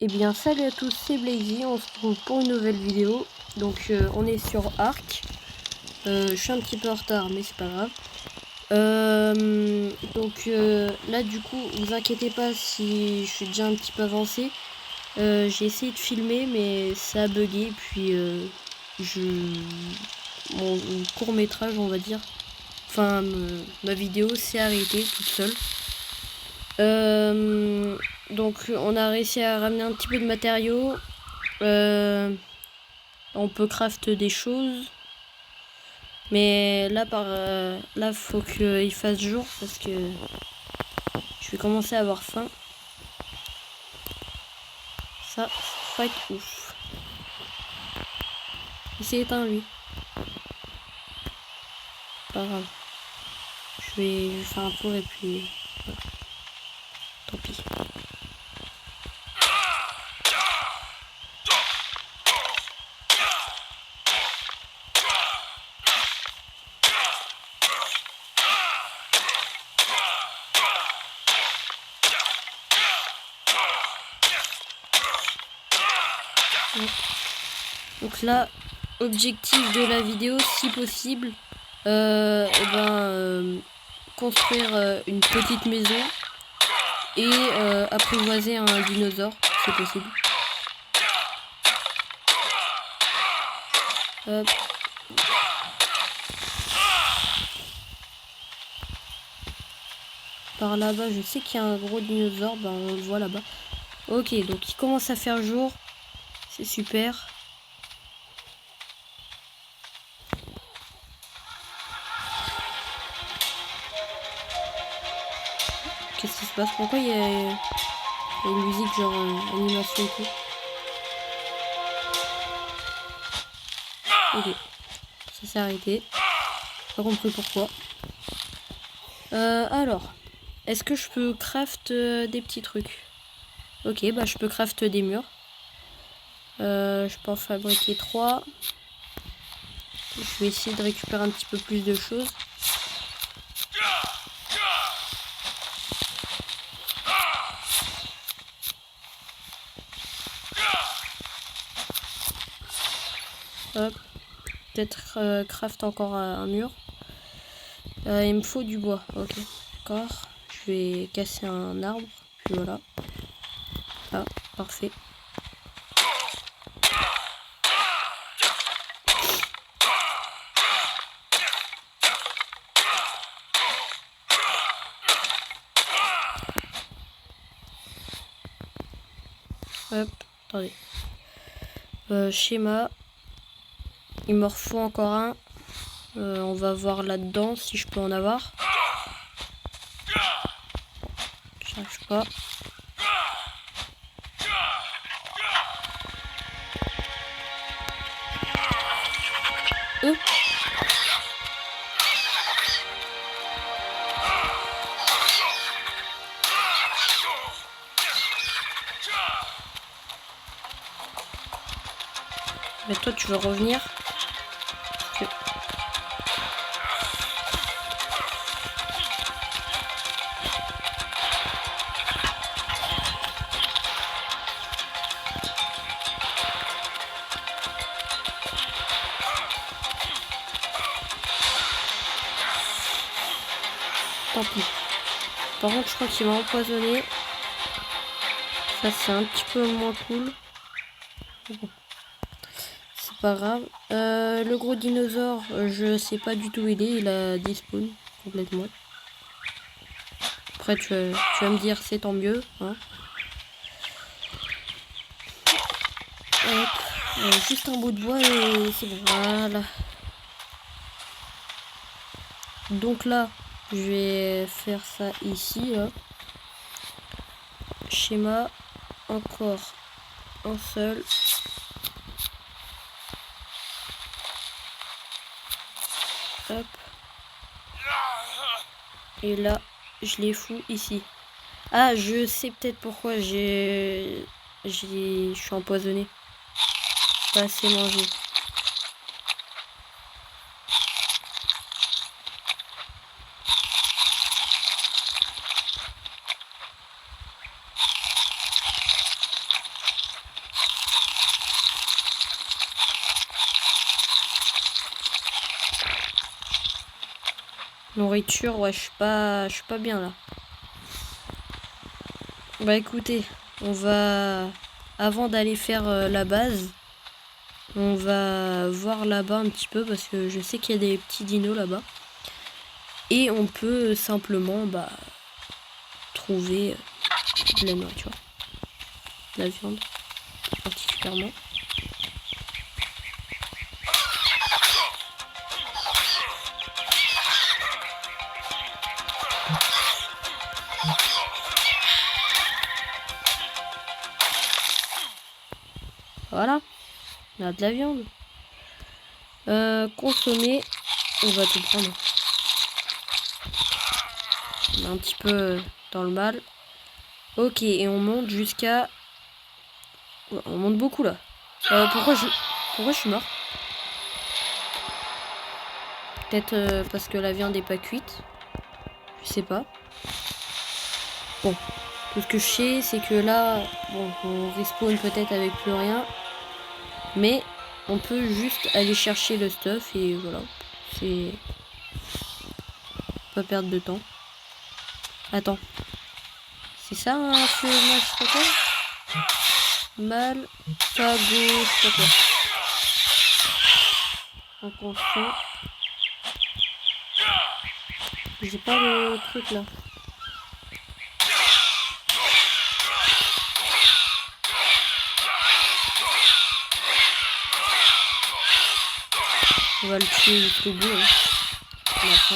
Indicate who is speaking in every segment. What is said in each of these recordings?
Speaker 1: Eh bien salut à tous, c'est Blazy, on se retrouve pour une nouvelle vidéo. Donc on est sur Ark. Je suis un petit peu en retard mais c'est pas grave. Là du coup vous inquiétez pas si je suis déjà un petit peu avancé. J'ai essayé de filmer mais ça a bugué puis mon court métrage on va dire. Enfin ma vidéo s'est arrêtée toute seule. Donc on a réussi à ramener un petit peu de matériaux. On peut craft des choses. Mais là là faut qu'il fasse jour parce que je vais commencer à avoir faim. Ça va être ouf. Il s'est éteint lui. Pas grave. Je vais faire un tour et puis voilà. Tant pis. Donc là, objectif de la vidéo, si possible, construire une petite maison et apprivoiser un dinosaure, c'est possible. Hop. Par là-bas, je sais qu'il y a un gros dinosaure, ben on le voit là-bas. Ok, donc il commence à faire jour, c'est super. Qu'est-ce qui se passe? Pourquoi il y a une musique genre animation et tout? Ok, ça s'est arrêté. Pas compris pourquoi. Alors, est-ce que je peux craft des petits trucs? Ok, bah je peux craft des murs. Je peux en fabriquer 3. Je vais essayer de récupérer un petit peu plus de choses. Hop. Peut-être craft encore un mur. Il me faut du bois. Ok, d'accord. Je vais casser un arbre. Puis voilà. Ah, parfait. Hop, attendez. Schéma. Il me refaut encore un. On va voir là-dedans si je peux en avoir. J'arrive pas. Mais toi tu veux revenir? Tant pis. Par contre je crois qu'il m'a empoisonné. Ça c'est un petit peu moins cool. Bon. C'est pas grave. Le gros dinosaure, je sais pas du tout où il est. Il a despawn complètement. Après tu vas me dire c'est tant mieux. Hein. Hop. Juste un bout de bois et c'est bon. Voilà. Donc là, je vais faire ça ici. Là. Schéma. Encore un seul. Hop. Et là, je les fous ici. Ah, je sais peut-être pourquoi je suis empoisonné. Pas assez mangé. Nourriture, ouais, je suis pas bien là. Bah écoutez, on va, avant d'aller faire la base, on va voir là-bas un petit peu parce que je sais qu'il y a des petits dinos là-bas. Et on peut simplement trouver de la nourriture, de la viande particulièrement. Voilà, on a de la viande. Consommer, on va tout prendre. On est un petit peu dans le mal. Ok, et on monte jusqu'à... On monte beaucoup là. Pourquoi je suis mort? Peut-être parce que la viande n'est pas cuite. Je sais pas. Bon, tout ce que je sais, c'est que là, bon, on respawn peut-être avec plus rien. Mais on peut juste aller chercher le stuff et voilà. C'est... Pas perdre de temps. Attends. C'est ça un feu mal fatal? Mal fago, je sais pas quoi. Inconscient. J'ai pas le truc là. On va le tuer jusqu'au bout. Hein. À la fin.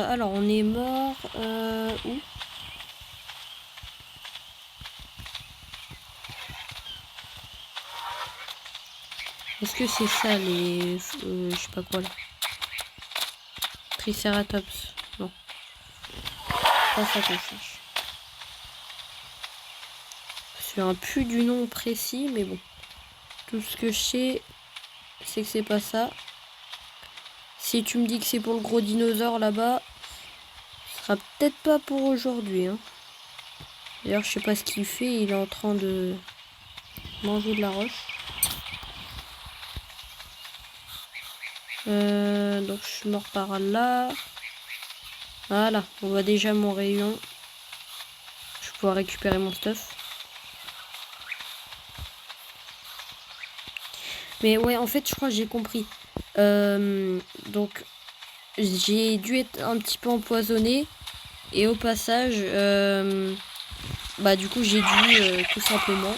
Speaker 1: Alors on est mort où? Est-ce que c'est ça les... je sais pas quoi là. Triceratops. Non. Pas ça qu'on cherche. Je me souviens plus du nom précis, mais bon. Tout ce que je sais, c'est que c'est pas ça. Si tu me dis que c'est pour le gros dinosaure là-bas, ce sera peut-être pas pour aujourd'hui. Hein. D'ailleurs, je sais pas ce qu'il fait. Il est en train de manger de la roche. Donc je suis mort par là. Voilà, on voit déjà mon rayon. Je vais pouvoir récupérer mon stuff. Mais ouais, en fait, je crois que j'ai compris. Donc, j'ai dû être un petit peu empoisonné. Et au passage, du coup, j'ai dû tout simplement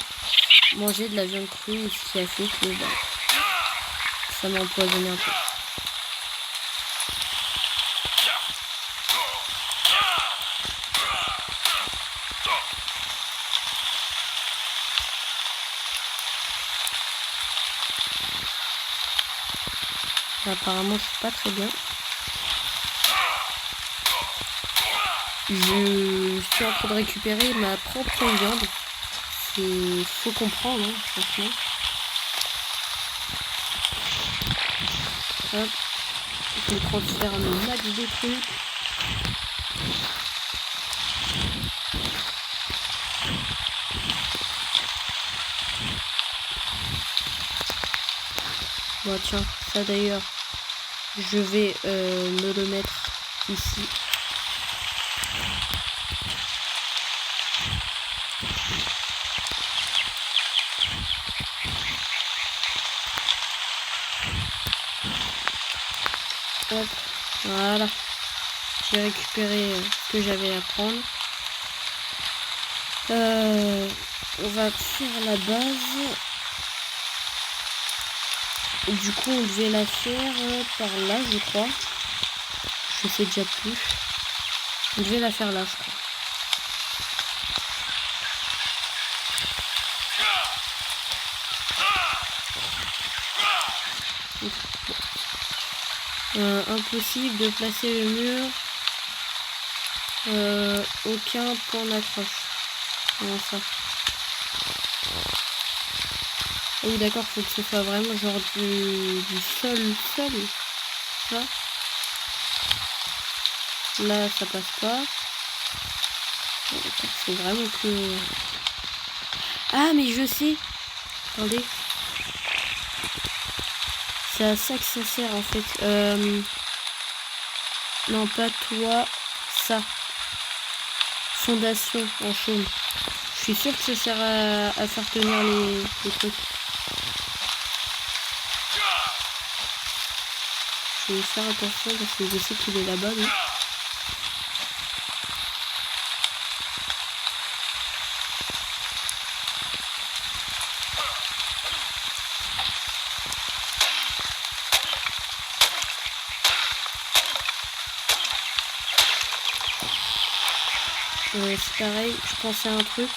Speaker 1: manger de la viande crue. Ce qui a fait que ça m'a empoisonné un peu. Apparemment, je suis pas très bien. Je suis en train de récupérer ma propre viande. Il faut comprendre, hein, franchement. Hop. Je me transfère le max des trucs. Bon, tiens, ça d'ailleurs, je vais me le mettre ici. Hop, voilà. J'ai récupéré ce que j'avais à prendre. On va faire la base. Et du coup, on devait la faire par là, je crois. Je sais déjà plus. On devait la faire là, je crois. Impossible de placer le mur. Aucun point d'accroche. Comment ça? Oui, d'accord, faut que ce soit vraiment genre du sol. Là. Là, ça passe pas. faut vraiment que... Ah, mais je sais. Attendez. C'est à ça que ça sert, en fait. Non, pas toi. Ça. Fondation en chaume. Je suis sûre que ça sert à faire tenir les trucs. Je vais faire attention parce que je sais qu'il est là-bas, lui. C'est pareil, je pensais à un truc.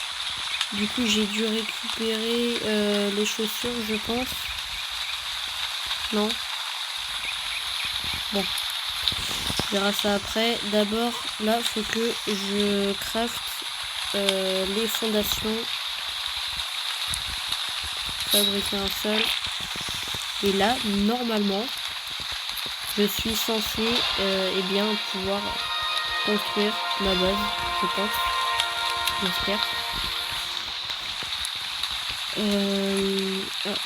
Speaker 1: Du coup, j'ai dû récupérer les chaussures, je pense. Non. Bon. On verra ça après. D'abord, là, faut que je craft les fondations. Fabriquer un sol. Et là, normalement, je suis censé eh bien pouvoir construire ma base, je pense. J'espère. Ah.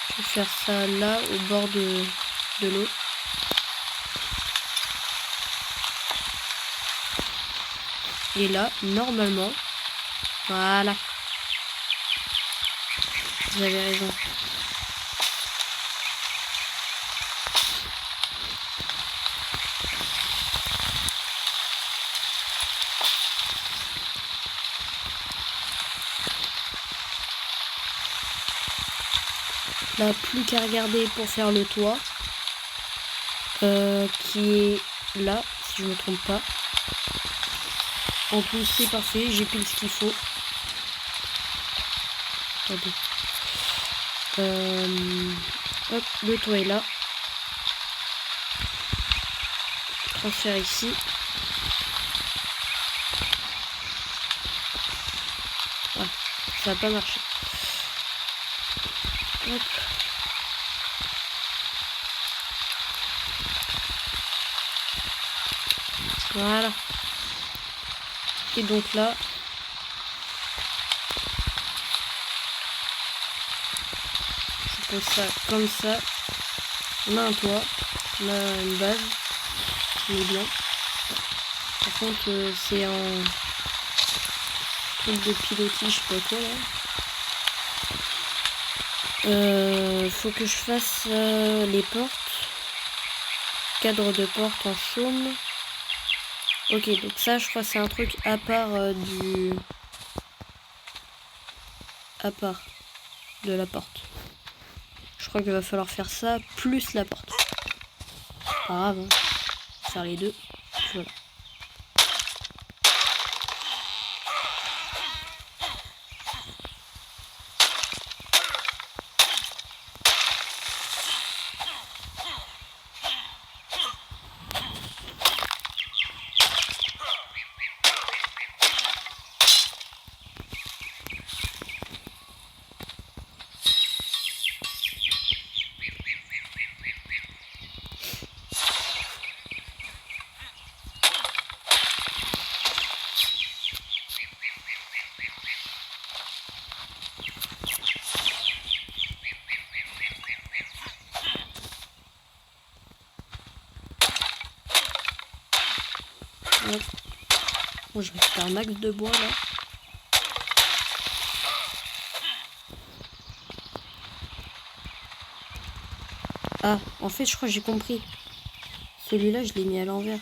Speaker 1: Je vais faire ça là, au bord de l'eau. Et là, normalement, voilà. Vous avez raison. Là, plus qu'à regarder pour faire le toit. Qui est là, si je me trompe pas. En plus, c'est parfait, j'ai pile ce qu'il faut. Attendez. Hop, le toit est là. Transfert ici. Ah, ça n'a pas marché. Hop. Voilà. Et donc là, je pose ça comme ça. On a un toit, on a une base, on est bien. Par contre, c'est un truc de pilotis, je sais pas quoi là. Faut que je fasse les portes. Cadre de porte en chaume. Ok, donc ça, je crois que c'est un truc à part à part de la porte. Je crois qu'il va falloir faire ça plus la porte. Pas grave, hein. Faire les deux. Voilà. Bon, je vais faire un max de bois là. Ah, en fait, je crois que j'ai compris. Celui-là, je l'ai mis à l'envers.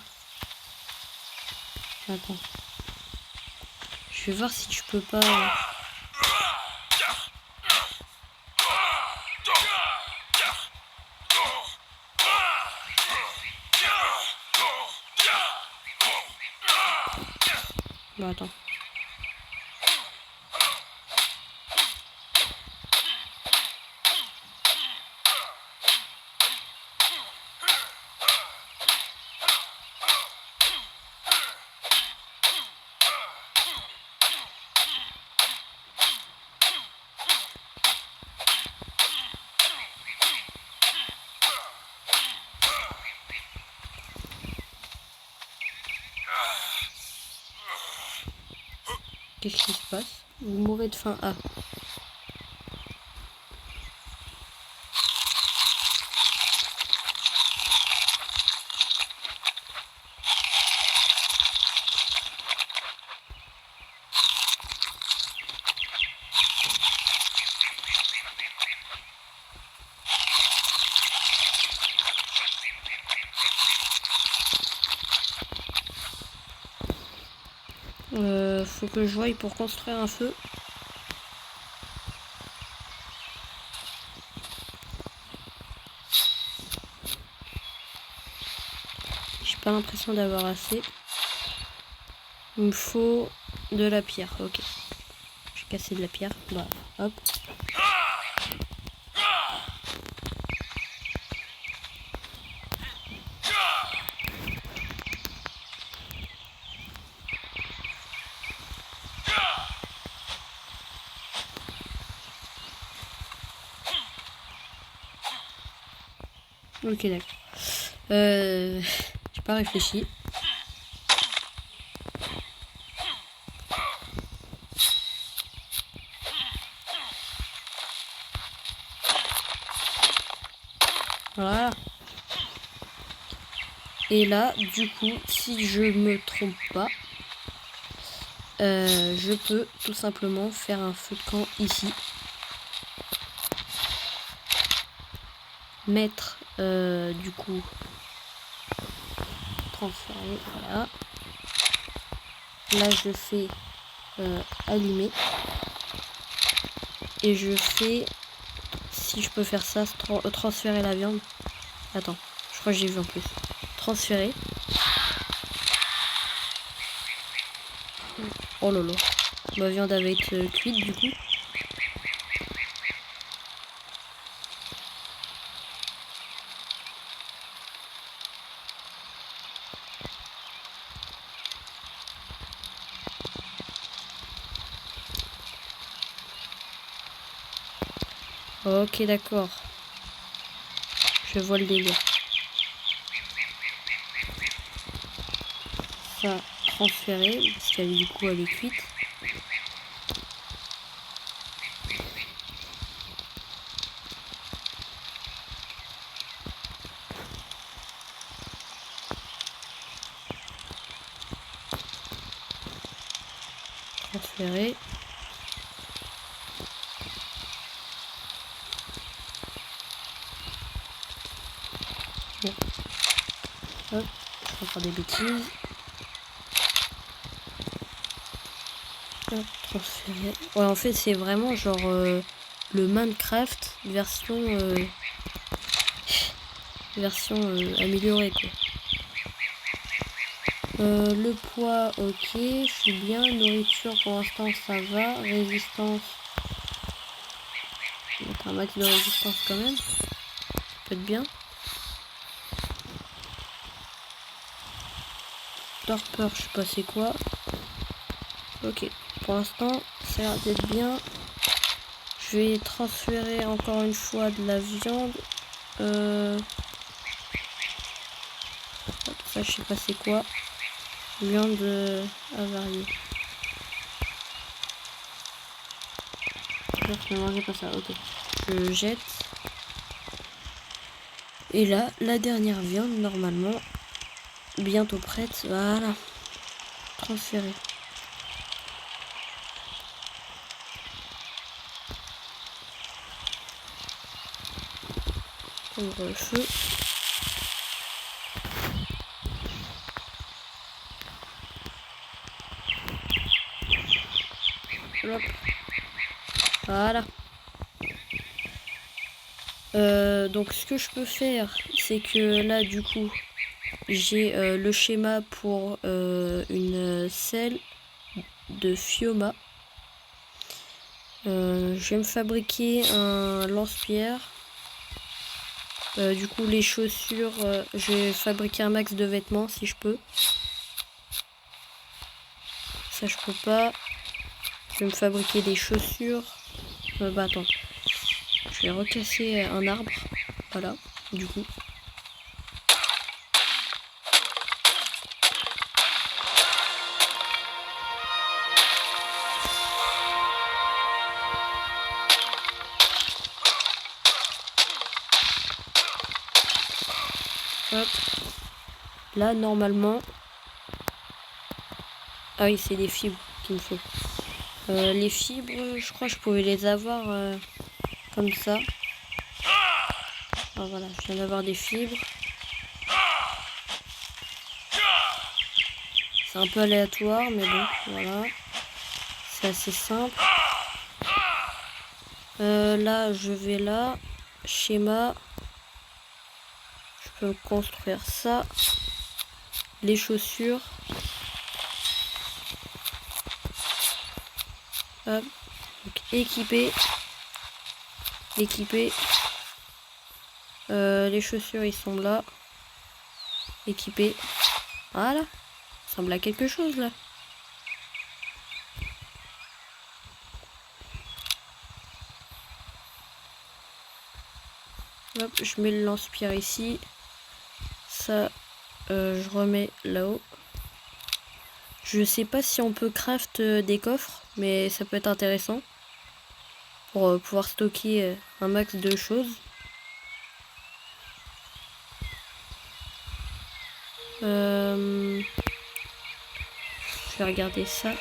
Speaker 1: Attends. Je vais voir si tu peux pas... Bah, attends. Qu'est-ce qui se passe? Vous mourrez de faim. Ah. Faut que je voie pour construire un feu. J'ai pas l'impression d'avoir assez. Il me faut de la pierre. Ok. J'ai cassé de la pierre. Bah, hop. Ok, d'accord. J'ai pas réfléchi. Voilà. Et là, du coup, si je me trompe pas, je peux tout simplement faire un feu de camp ici. Mettre, du coup, transférer, voilà. Là, je fais allumer. Et je fais, si je peux faire ça, transférer la viande. Attends, je crois que j'ai vu en plus. Transférer. Oh là là. Ma viande va être cuite du coup. Ok, d'accord. Je vois le délire. Ça, transférer, parce qu'elle du coup elle est cuite. Transférer. Bon. Hop, je vais faire des bêtises. Hop, transférer. Ouais, en fait, c'est vraiment genre le Minecraft version améliorée quoi. Le poids, ok, je suis bien. Nourriture, pour l'instant, ça va. Résistance. Je vais mettre un max de résistance quand même. Peut être bien. Torpeur, je sais pas c'est quoi. Ok, pour l'instant, ça a l'air d'être bien. Je vais transférer encore une fois de la viande. Ça, je sais pas c'est quoi. Viande avariée. Je ne mangeais pas ça, ok. Je jette. Et là, la dernière viande, normalement, bientôt prête. Voilà. Transférer. Ouvre le feu. Hop. Voilà. Donc ce que je peux faire, c'est que là du coup j'ai le schéma pour une selle de Fioma. Je vais me fabriquer un lance-pierre. Du coup les chaussures, je vais fabriquer un max de vêtements si je peux. Ça je peux pas. Je vais me fabriquer des chaussures. Bah attends. Je vais recasser un arbre. Voilà, du coup. Hop. Là, normalement... Ah oui, c'est des fibres qu'il me faut. Les fibres, je crois que je pouvais les avoir comme ça. Ah, voilà, je viens d'avoir des fibres. C'est un peu aléatoire, mais bon, voilà. C'est assez simple. Là, je vais là. Schéma. Je peux me construire ça. Les chaussures. Hop. Donc, équiper. Équiper. Les chaussures, ils sont là. Équiper. Voilà. Ça ressemble à quelque chose, là. Hop, je mets le lance-pierre ici. Ça, je remets là-haut. Je sais pas si on peut craft des coffres, mais ça peut être intéressant. Pour pouvoir stocker un max de choses. Je vais regarder ça.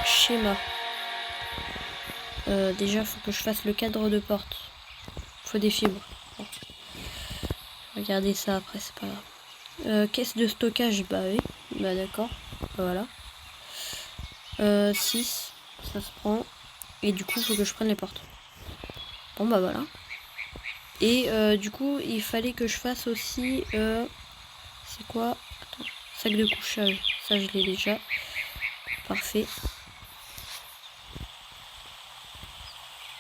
Speaker 1: Schéma. Déjà, faut que je fasse le cadre de porte. Faut des fibres. Bon. Regardez ça après, c'est pas grave. Caisse de stockage, bah oui. Bah d'accord. Voilà. 6. Ça se prend. Et du coup, faut que je prenne les portes. Bon bah voilà. Et du coup, il fallait que je fasse aussi... c'est quoi? Attends. Sac de couchage. Ça, je l'ai déjà. Parfait.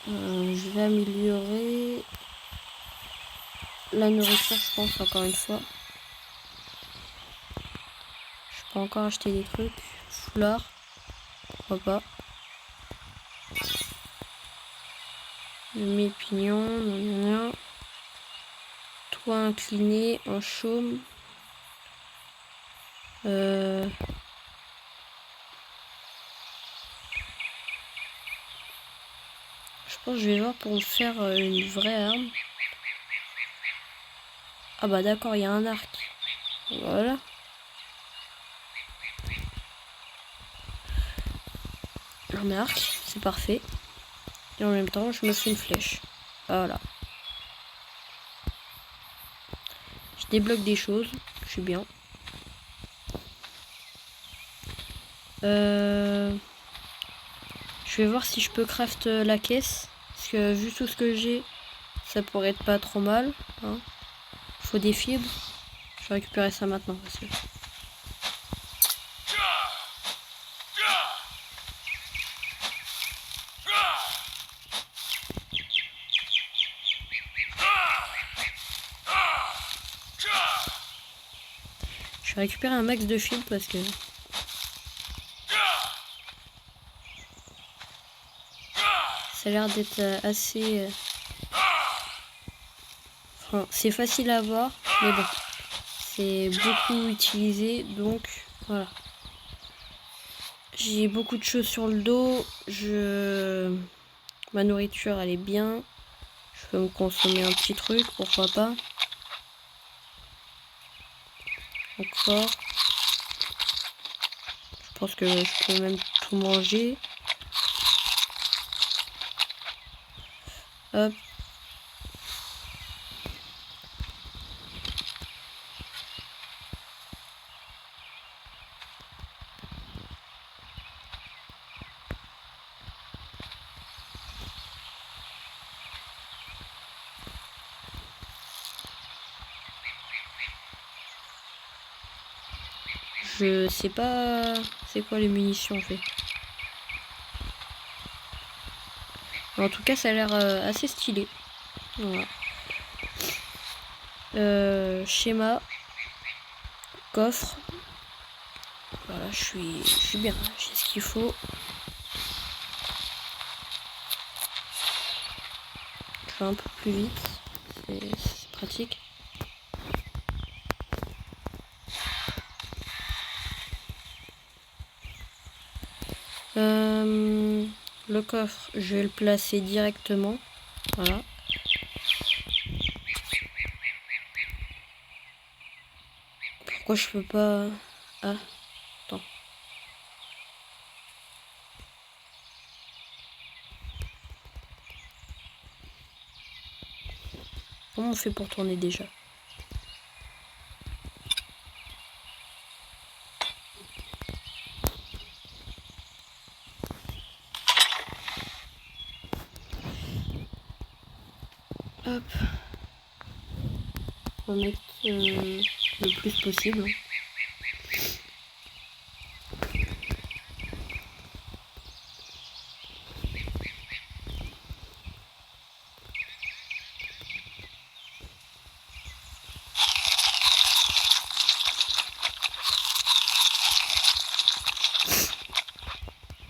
Speaker 1: Je vais améliorer la nourriture, je pense, encore une fois. Je peux encore acheter des trucs. Foulard. Pourquoi pas. Mes pignons. Toit incliné en chaume. Je pense que je vais voir pour me faire une vraie arme. Ah bah d'accord, il y a un arc. Voilà. Un arc, c'est parfait. Et en même temps, je me fais une flèche. Voilà. Je débloque des choses. Je suis bien. Je vais voir si je peux craft la caisse. Parce que vu tout ce que j'ai, ça pourrait être pas trop mal. Hein. Faut des fibres. Je vais récupérer ça maintenant. Parce que... Je vais récupérer un max de fibres parce que... Ça a l'air d'être assez... Enfin, c'est facile à voir, mais bon. C'est beaucoup utilisé, donc voilà. J'ai beaucoup de choses sur le dos. Ma nourriture, elle est bien. Je peux me consommer un petit truc, pourquoi pas. Encore. Je pense que je peux même tout manger. Hop. Je sais pas c'est quoi les munitions en fait. En tout cas, ça a l'air assez stylé. Voilà. Schéma. Coffre. Voilà, je suis bien. J'ai ce qu'il faut. Je vais un peu plus vite. C'est pratique. Le coffre, je vais le placer directement. Voilà. Pourquoi je peux pas... Ah, attends. Comment on fait pour tourner déjà? Hop. On va mettre le plus possible.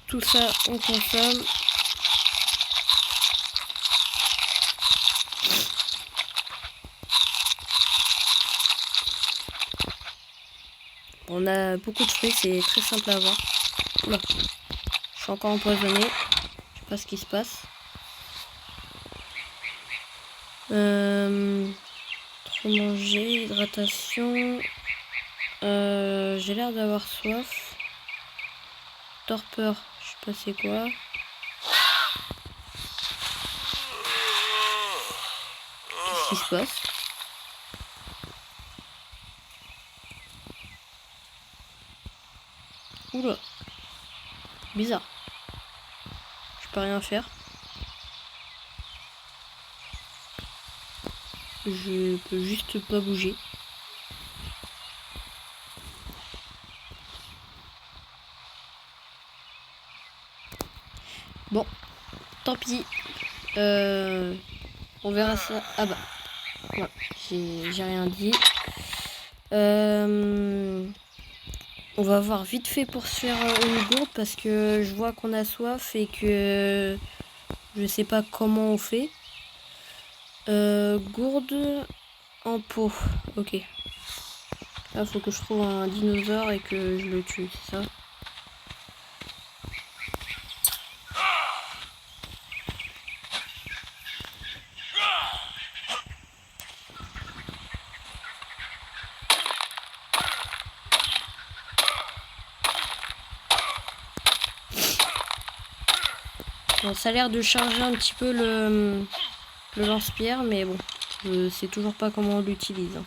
Speaker 1: Tout ça, on consomme. On a beaucoup de fruits, c'est très simple à avoir. Oula. Je suis encore empoisonné. Je sais pas ce qui se passe. Trop manger, hydratation. J'ai l'air d'avoir soif. Torpeur, je sais pas c'est quoi. Qu'est-ce qui se passe? Oula. Bizarre. Je peux rien faire. Je peux juste pas bouger. Bon, tant pis. On verra ça. Ah bah, voilà, j'ai rien dit. On va voir vite fait pour se faire une gourde parce que je vois qu'on a soif et que je sais pas comment on fait. Gourde en pot. Ok. Là, faut que je trouve un dinosaure et que je le tue, c'est ça? Bon, ça a l'air de charger un petit peu le lance-pierre, mais bon, je sais toujours pas comment on l'utilise.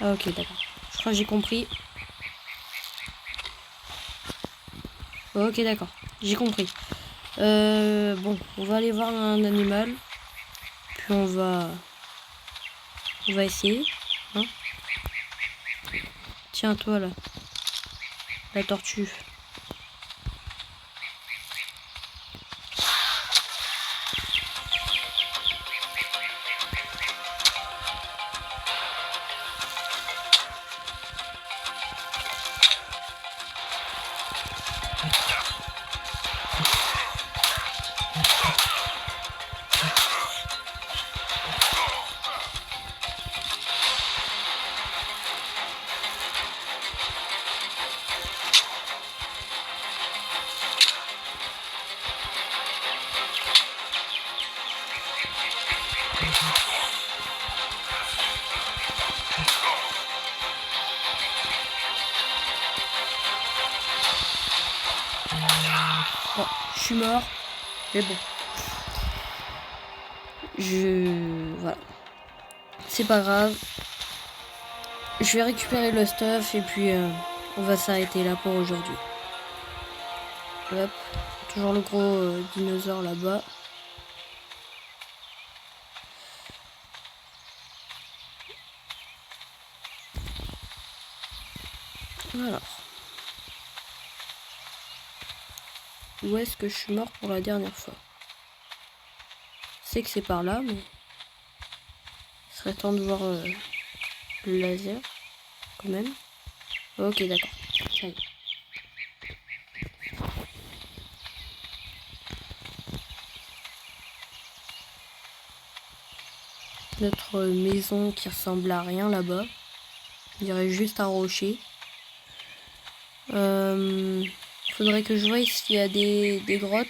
Speaker 1: Ah ok, d'accord. Je crois que j'ai compris. Ok, d'accord. J'ai compris. Bon, on va aller voir un animal. Puis on va essayer. Hein. Tiens, toi là. La tortue. Bon, je suis mort. Mais bon. Voilà. C'est pas grave. Je vais récupérer le stuff et puis on va s'arrêter là pour aujourd'hui. Hop. Toujours le gros dinosaure là-bas. Voilà. Où est-ce que je suis mort pour la dernière fois? Je sais que c'est par là, mais il serait temps de voir le laser quand même. Ok, d'accord. Ça y est. notre maison qui ressemble à rien là-bas. On dirait juste un rocher. Faudrait que je voie s'il y a des grottes.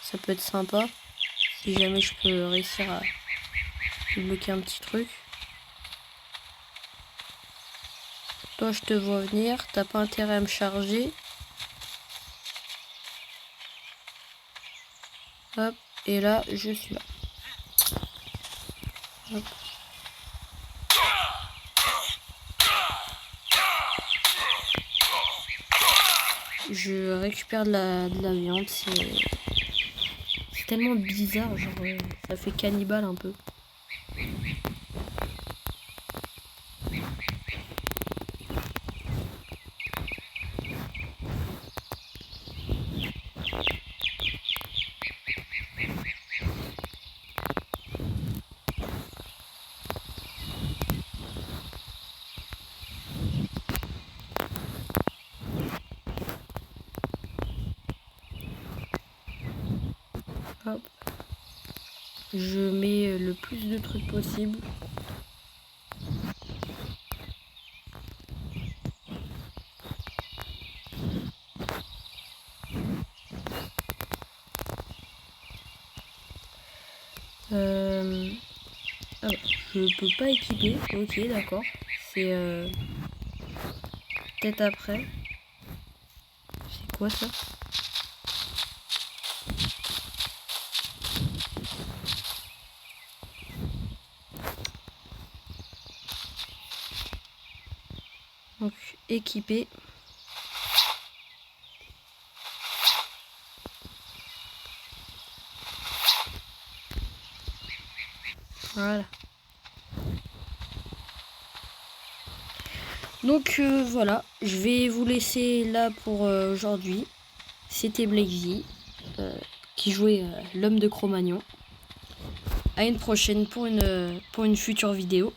Speaker 1: Ça peut être sympa. Si jamais je peux réussir à débloquer un petit truc. Toi, je te vois venir. T'as pas intérêt à me charger. Hop. Et là, je suis là. Hop. Je récupère de la viande. C'est tellement bizarre. Genre, ça fait cannibale un peu. Hop. Je mets le plus de trucs possible. Ah ouais, je peux pas équiper. Ok, d'accord. C'est peut-être après. C'est quoi ça? Donc équipé. Voilà. Donc voilà, je vais vous laisser là pour aujourd'hui. C'était Blazy qui jouait l'homme de Cro-Magnon. À une prochaine pour une future vidéo.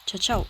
Speaker 1: Ciao ciao.